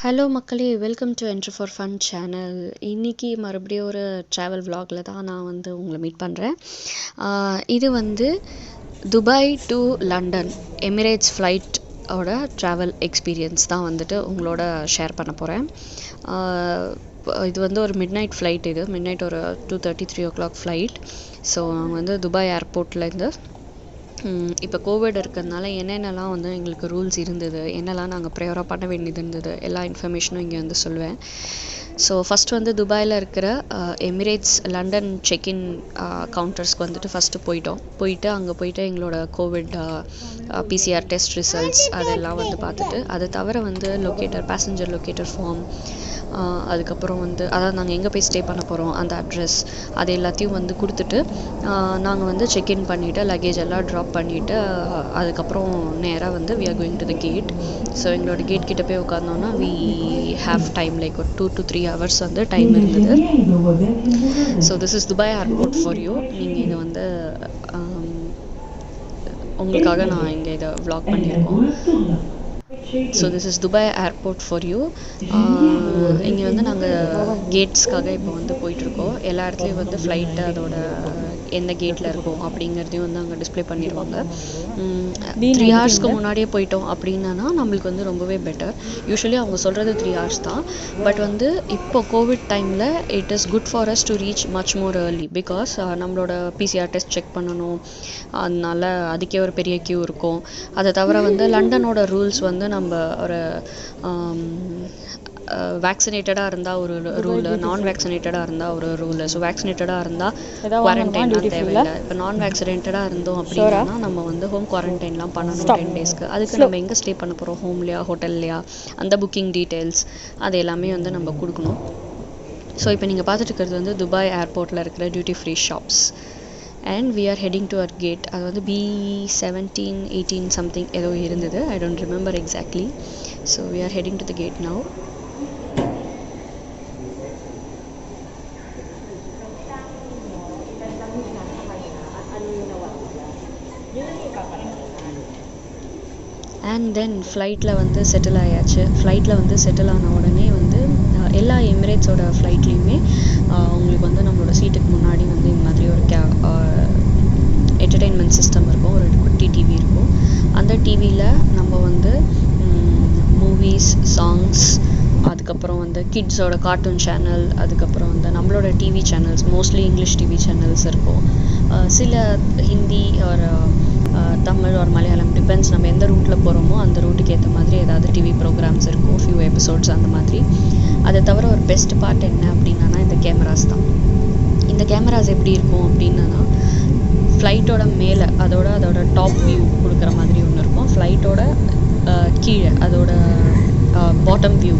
Hello மக்களே, welcome to entry for fun channel. இன்றைக்கி மறுபடியும் ஒரு ட்ராவல் vlogல தான் நான் வந்து உங்களை மீட் பண்ணுறேன். இது வந்து துபாய் டு லண்டன் எமிரேட்ஸ் ஃப்ளைட்டோட ட்ராவல் எக்ஸ்பீரியன்ஸ் தான் வந்துட்டு உங்களோட ஷேர் பண்ண போகிறேன். இது வந்து ஒரு மிட் நைட் ஃப்ளைட். இது மிட் நைட் ஒரு 2:30 3 o'clock ஃப்ளைட். ஸோ நாங்கள் வந்து துபாய் ஏர்போர்ட்லேருந்து இப்போ கோவிட் இருக்கிறதுனால என்னென்னலாம் வந்து எங்களுக்கு ரூல்ஸ் இருந்தது, என்னெல்லாம் நாங்கள் ப்ரேயராக பண்ண வேண்டியது இருந்தது, எல்லா இன்ஃபர்மேஷனும் இங்கே வந்து சொல்லுவேன். ஸோ ஃபஸ்ட் வந்து துபாயில் இருக்கிற எமிரேட்ஸ் லண்டன் செக்இன் கவுண்டர்ஸ்க்கு வந்துட்டு ஃபஸ்ட்டு போயிட்டு அங்கே போயிட்டு எங்களோட கோவிட் பிசிஆர் டெஸ்ட் ரிசல்ட்ஸ் அதெல்லாம் வந்து பார்த்துட்டு, அதை தவிர வந்து பேசஞ்சர் லொக்கேட்டர் ஃபார்ம், அதுக்கப்புறம் வந்து அதாவது நாங்கள் எங்கே போய் ஸ்டே பண்ண போகிறோம் அந்த அட்ரஸ், அது எல்லாத்தையும் வந்து கொடுத்துட்டு நாங்கள் வந்து செக்இன் பண்ணிவிட்டு லக்கேஜ் எல்லாம் ட்ராப் பண்ணிவிட்டு அதுக்கப்புறம் நேராக வந்து we are going to the gate. So எங்களோட கேட் கிட்ட போய் உட்காந்தோன்னா வி ஹாவ் டைம் லைக் ஒரு 2 to 3 hours வந்து டைம் இருந்தது. So this is Dubai airport for you. நீங்கள் இதை வந்து உங்களுக்காக நான் இங்கே இதை vlog பண்ணியிருக்கோம். So this is Dubai airport for you. இங்கே வந்து நாங்கள் கேட்ஸ்க்காக இப்போ வந்து போயிட்டுருக்கோம். எல்லா இடத்துலையும் வந்து ஃப்ளைட்டு அதோட எந்த கேட்டில் இருக்கும் அப்படிங்கிறதையும் வந்து அங்கே டிஸ்பிளே பண்ணிடுவாங்க. 3 hours முன்னாடியே போயிட்டோம் அப்படின்னா நம்மளுக்கு வந்து ரொம்பவே பெட்டர். யூஸ்வலி அவங்க சொல்கிறது 3 hours தான். பட் வந்து இப்போ கோவிட் டைமில் it is good for us to reach much more early. Because நம்மளோட பிசிஆர் டெஸ்ட் செக் பண்ணணும், அதனால அதுக்கே ஒரு பெரிய க்யூ இருக்கும். அதை தவிர வந்து லண்டனோட ரூல்ஸ் வந்து நம்ம ஒரு வேக்சினேட்டடாக இருந்தால் ஒரு ரூலு, நான் வேக்சினேட்டடாக இருந்தால் ஒரு ரூலு. ஸோ வேக்சினேட்டடாக இருந்தால் குவாரண்டைன்லாம் தேவையில்லை. இப்போ நான் வேக்சினேட்டடாக இருந்தோம் அப்படின்னா நம்ம வந்து ஹோம் குவாரண்டைன்லாம் பண்ணணும் 10 daysக்கு. அதுக்கு நம்ம எங்கே ஸ்டே பண்ண போகிறோம், ஹோம்லையா ஹோட்டல்லையா, அந்த புக்கிங் டீட்டெயில்ஸ் அது எல்லாமே வந்து நம்ம கொடுக்கணும். ஸோ இப்போ நீங்கள் பார்த்துட்டு இருக்கிறது வந்து துபாய் ஏர்போர்ட்டில் இருக்கிற duty free shops. And we are heading to our gate. அது வந்து B17 18 சம்திங் ஏதோ இருந்தது, I don't remember exactly. So we are heading to the gate now. And then ஃப்ளைட்டில் வந்து செட்டில் ஆயாச்சு. ஃப்ளைட்டில் வந்து செட்டில் ஆன உடனே வந்து எல்லா எமிரேட்ஸோட ஃப்ளைட்லேயுமே உங்களுக்கு வந்து நம்மளோட சீட்டுக்கு முன்னாடி வந்து இந்த மாதிரி ஒரு என்டர்டெயின்மெண்ட் சிஸ்டம் இருக்கும், ஒரு குட்டி டிவி இருக்கும். அந்த டிவியில் நம்ம வந்து மூவிஸ், சாங்ஸ், அதுக்கப்புறம் வந்து கிட்ஸோட கார்ட்டூன் சேனல், அதுக்கப்புறம் வந்து நம்மளோட TV channels, mostly English TV channels இருக்கும். சில ஹிந்தி ஒரு தமிழ் ஒரு மலையாளம், டிபெண்ட்ஸ் நம்ம எந்த ரூட்டில் போகிறோமோ அந்த ரூட்டுக்கு ஏற்ற மாதிரி ஏதாவது டிவி ப்ரோக்ராம்ஸ் இருக்கும், ஃபியூ எபிசோட்ஸ் அந்த மாதிரி. அதை தவிர ஒரு பெஸ்ட் பார்ட் என்ன அப்படின்னா இந்த கேமராஸ் தான். இந்த கேமராஸ் எப்படி இருக்கும் அப்படின்னா ஃப்ளைட்டோட மேலே அதோட டாப் வியூ கொடுக்குற மாதிரி ஒன்று இருக்கும், ஃப்ளைட்டோட கீழே அதோட பாட்டம் வியூ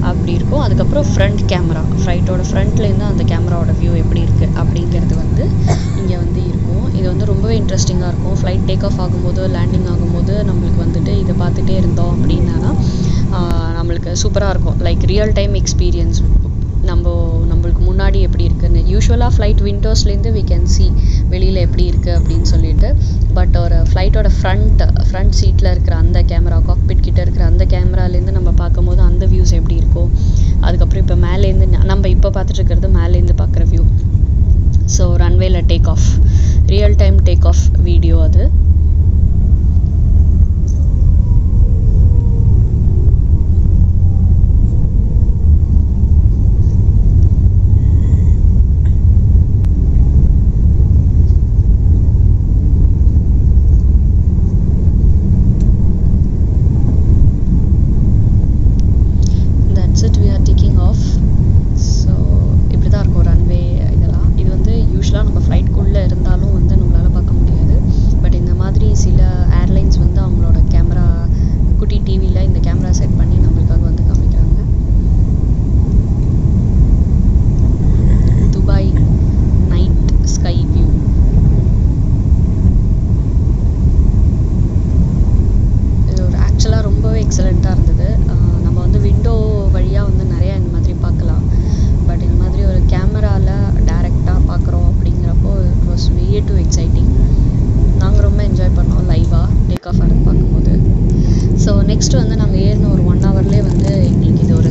அப்படி இருக்கும். அதுக்கப்புறம் ஃப்ரண்ட் கேமரா, ஃப்ளைட்டோட ஃப்ரண்ட்லேருந்து அந்த கேமராவோட வியூ எப்படி இருக்குது அப்படிங்கிறது வந்து இங்கே வந்து இருக்கும். இது வந்து ரொம்பவே இன்ட்ரெஸ்டிங்காக இருக்கும். ஃப்ளைட் டேக் ஆஃப் ஆகும்போது, லேண்டிங் ஆகும்போது நம்மளுக்கு வந்துட்டு இதை பார்த்துட்டே இருந்தோம் அப்படின்னா நம்மளுக்கு சூப்பராக இருக்கும். Like real time experience. நம்மளுக்கு முன்னாடி எப்படி இருக்குன்னு. யூஸ்வலாக ஃப்ளைட் விண்டோஸ்லேருந்து வி கேன் சி வெளியில் எப்படி இருக்குது அப்படின்னு சொல்லிட்டு. பட் ஒரு ஃப்ளைட்டோட ஃப்ரண்ட் சீட்டில் இருக்கிற அந்த கேமரா, காக்பிட் கிட்ட இருக்கிற அந்த கேமராலேருந்து நம்ம பார்க்கும்போது அந்த வியூஸ் எப்படி இருக்கும். அதுக்கப்புறம் இப்போ மேலேருந்து நம்ம இப்போ பார்த்துட்டு இருக்கிறது மேலேருந்து பார்க்குற வியூ. ஸோ ரன்வேல take off, real time take off video அது. நம்ம ஃப்ளைட்குள்ளே இருந்தாலும் வந்து நம்மளால் பார்க்க முடியாது. பட் இந்த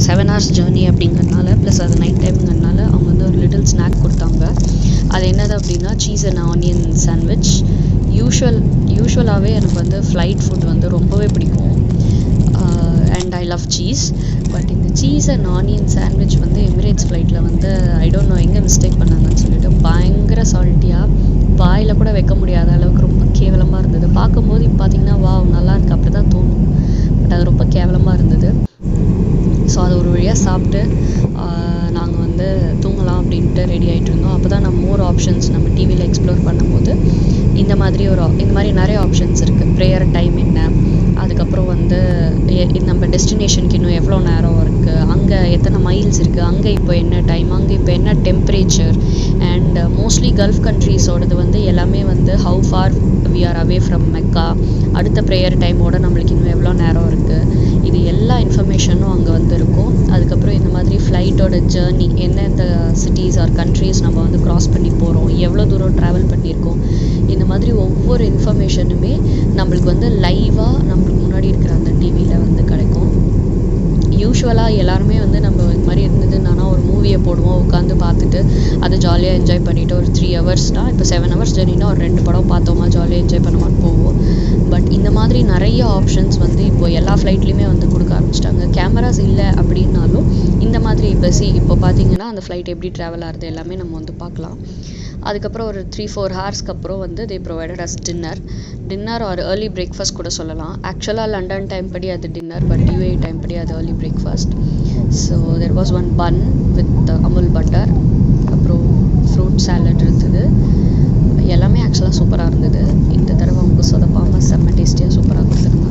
7 hours ஜேர்னி அப்படிங்கிறதுனால ப்ளஸ் அது நைட் டைம்ங்கிறதுனால அவங்க வந்து ஒரு லிட்டில் ஸ்நாக் கொடுத்தாங்க. அது என்னது அப்படின்னா சீஸ் அண்ட் ஆனியன் சாண்ட்விச். யூஷுவலாகவே எனக்கு வந்து ஃப்ளைட் ஃபுட் வந்து ரொம்பவே பிடிக்கும் and I love cheese. But இந்த சீஸ் அண்ட் ஆனியன் சாண்ட்விச் வந்து எமிரேட்ஸ் ஃப்ளைட்டில் வந்து ஐ டோன்ட் நோ எங்கே மிஸ்டேக் பண்ணாங்கன்னு சொல்லிட்டு பயங்கர சால்ட்டியாக வாயில் கூட வைக்க முடியாத அளவுக்கு ரொம்ப கேவலமாக இருந்தது. பார்க்கும்போது இப்போ பார்த்தீங்கன்னா நல்லா இருக்குது அப்படி தான் தோணும். பட் அது ரொம்ப கேவலமாக இருந்தது. ஸோ அது ஒரு வழியாக சாப்பிட்டு நாங்கள் வந்து தூங்கலாம் அப்படின்ட்டு ரெடி ஆகிட்டு இருந்தோம். அப்போ தான் நம்ம மோர் ஆப்ஷன்ஸ் நம்ம டிவியில் எக்ஸ்ப்ளோர் பண்ணும்போது இந்த மாதிரி நிறைய ஆப்ஷன்ஸ் இருக்குது. ப்ரேயர் டைம் என்ன, அதுக்கப்புறம் வந்து நம்ம டெஸ்டினேஷனுக்கு இன்னும் எவ்வளோ நேரம் இருக்குது, அங்கே எத்தனை மைல்ஸ் இருக்குது, அங்கே இப்போ என்ன டைம், அங்கே இப்போ என்ன டெம்பரேச்சர், அண்ட் மோஸ்ட்லி கல்ஃப் கண்ட்ரீஸோடது வந்து எல்லாமே வந்து how far we are away from Mecca, அடுத்த ப்ரேயர் டைமோட நம்மளுக்கு இன்னும் எவ்வளோ நேரம் இருக்குது, இது எல்லா இன்ஃபர்மேஷனும் அங்கே வந்து இருக்கும். அதுக்கப்புறம் இந்த மாதிரி ஃப்ளைட்டோட ஜேர்னி, எந்தெந்த சிட்டிஸ் ஆர் கண்ட்ரீஸ் நம்ம வந்து க்ராஸ் பண்ணி போகிறோம், எவ்வளோ தூரம் ட்ராவல் பண்ணியிருக்கோம், இந்த மாதிரி ஒவ்வொரு இன்ஃபர்மேஷனுமே நம்மளுக்கு வந்து லைவாக நம்மளுக்கு முன்னாடி இருக்கிற அந்த டிவியில் வந்து கிடைக்கும். யூஷுவலாக எல்லாருமே வந்து நம்ம இது மாதிரி இருந்ததுன்னா ஒரு மூவியை போடுவோம், உட்காந்து பார்த்துட்டு அதை ஜாலியாக என்ஜாய் பண்ணிவிட்டு ஒரு 3 ஹவர்ஸ்னால் இப்போ 7 ஹவர்ஸ் ஜர்னினா ஒரு 2 படம் பார்த்தோமா ஜாலியாக என்ஜாய் பண்ணமான்னு போவோம். பட் இந்த மாதிரி நிறைய ஆப்ஷன்ஸ் வந்து இப்போ எல்லா ஃப்ளைட்லேயுமே வந்து கொடுக்க ஆரம்பிச்சிட்டாங்க. கேமராஸ் இல்லை அப்படின்னாலும் இந்த மாதிரி இப்போ பார்த்தீங்கன்னா அந்த ஃப்ளைட் எப்படி ட்ராவல் ஆகுது எல்லாமே நம்ம வந்து பார்க்கலாம். அதுக்கப்புறம் ஒரு 3-4 ஹார்ஸ்க்கு அப்புறம் வந்து they provided us dinner or early breakfast கூட சொல்லலாம். ஆக்சுவலாக லண்டன் டைம் படி அது டின்னர், பட் UAE டைம் படி அது early breakfast. So there was one bun with Amul butter, அப்புறம் ஃப்ரூட் சாலட் இருந்தது. எல்லாமே ஆக்சுவலாக சூப்பராக இருந்தது. இந்த தடவை அவங்க சொதப்பாமல் செம்ம டேஸ்டியாக சூப்பராக கொடுத்துருந்தாங்க.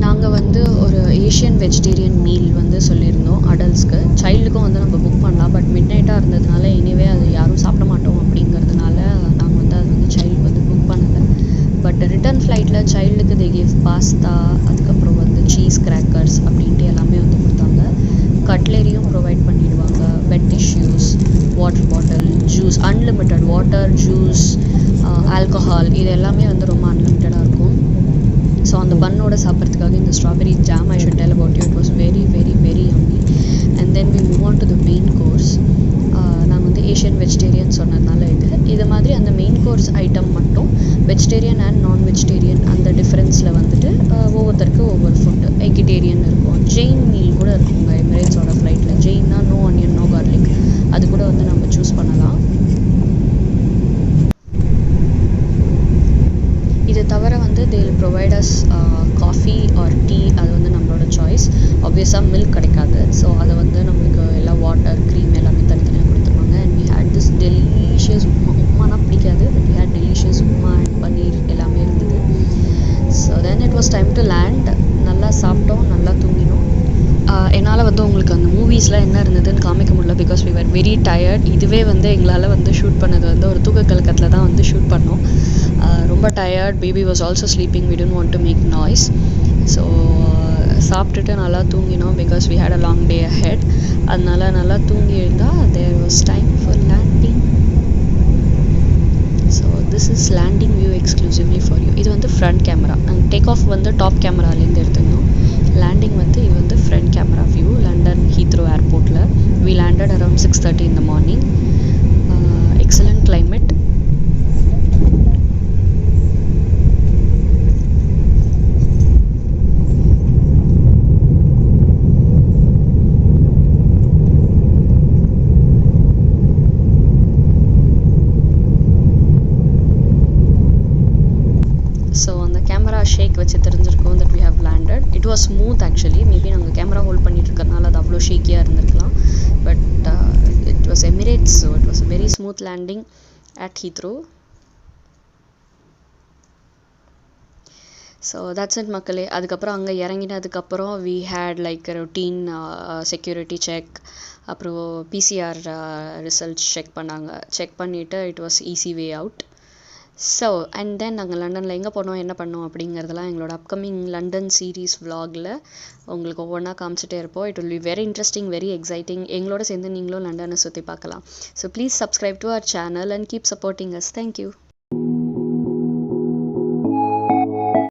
நாங்கள் வந்து ஒரு ஏஷியன் வெஜிடேரியன் மீல் வந்து சொல்லியிருந்தோம் அடல்ட்ஸ்க்கு. சைல்டுக்கும் வந்து நம்ம புக் பண்ணலாம், பட் மிட் நைட்டாக இருந்ததுனால எனிவே அது யாரும் சாப்பிட மாட்டோம் அப்படிங்கிறதுனால நாங்கள் வந்து அது வந்து சைல்டு வந்து புக் பண்ணலை. பட் ரிட்டர்ன் ஃப்ளைட்டில் சைல்டுக்கு தே கிவ் பாஸ்தா, அதுக்கப்புறம் வந்து சீஸ் கிராக்கர்ஸ் அப்படின்ட்டு எல்லாமே வந்து கொடுத்தாங்க. கட்லரியும் ப்ரொவைட் பண்ணிடுவாங்க, bed tissues, water bottle, juice, unlimited water, juice, alcohol, இது எல்லாமே வந்து ரொம்ப அன்லிமிட்டடாக இருக்கும். ஸோ அந்த பன்னோட சாப்பிட்றதுக்காக இந்த strawberry jam I should tell about you, it was very very very yummy. And then we move on to the main course. நாங்கள் வந்து ஏஷியன் வெஜிடேரியன் சொன்னதுனால இது மாதிரி அந்த மெயின் கோர்ஸ் ஐட்டம் மட்டும் வெஜிடேரியன் அண்ட் நான் வெஜிடேரியன் அந்த டிஃப்ரென்ஸில் வந்துட்டு ஒவ்வொருத்தருக்கு ஒவ்வொரு ஃபுட்டு. எகிடேரியன் இருக்கும், ஜெயின் மீல் கூட இருக்குங்க எமிரேட்ஸோட ஃப்ளைட்டில். ஜெயின்னா நோ ஆனியன் நோ கார்லிக், அது கூட வந்து நம்ம சூஸ் பண்ணலாம். இது தவிர வந்து they will provide as coffee or tea, அது வந்து நம்மளோட சாய்ஸ். ஆப்வியஸாக மில்க் கிடைக்காது, ஸோ அதை வந்து நம்மளுக்கு எல்லாம் வாட்டர், க்ரீம் எல்லாமே தனித்தனியாக கொடுத்துருவாங்க. And we had this delicious உப்மானா பிடிக்காது, but we had delicious upma and paneer எல்லாமே இருந்தது. So then it was time to land. நல்லா சாப்பிட்டோம், நல்லா தூங்கினோம். என்னால் வந்து உங்களுக்கு அந்த மூவிஸில் என்ன இருந்ததுன்னு காமிக்க முடியல, because we were very tired. இதுவே வந்து எங்களால் வந்து ஷூட் பண்ணது வந்து ஒரு தூக்க கலக்கத்தில் தான் வந்து ஷூட் பண்ணோம். ரொம்ப tired, baby was also sleeping, we don't want to make noise. So சாப்பிட்டுட்டு நல்லா தூங்கினோம், because we had a long day ahead. அதனால நல்லா தூங்கி இருந்தால் there was time for landing. So this is landing view exclusively for you. இது வந்து front camera. நாங்கள் டேக் ஆஃப் வந்து டாப் கேமராலேருந்து எடுத்துருந்தோம். லேண்டிங் வந்து இது வந்து front camera view London Heathrow ஏர்போர்ட்டில். We landed around 6:30 in the morning. Excellent climate. So அந்த கேமரா ஷேக் வச்சு தெரிஞ்சிருக்கோம் that we have landed. It was smooth actually. Maybe நாங்கள் கேமரா ஹோல்ட் பண்ணிட்டு இருக்கிறதுனால அது அவ்வளோ ஷேக்கியாக இருந்திருக்கலாம். But it was Emirates, so it was a very smooth landing at Heathrow. So that's it மக்களே. அதுக்கப்புறம் அங்கே இறங்கினதுக்கப்புறம் we had like routine security check, அப்புறம் PCR ரிசல்ட்ஸ் செக் பண்ணாங்க. செக் பண்ணிவிட்டு it was easy way out. So and then நாங்கள் லண்டனில் எங்கே போனோம், என்ன பண்ணோம் அப்படிங்கிறதெல்லாம் எங்களோட அப்கமிங் லண்டன் சீரீஸ் vlogல உங்களுக்கு ஒவ்வொன்றா காமிச்சிட்டே இருப்போம். It will be very interesting, very exciting. எங்களோட சேர்ந்து நீங்களும் லண்டனை சுற்றி பார்க்கலாம். So please subscribe to our channel and keep supporting us. Thank you.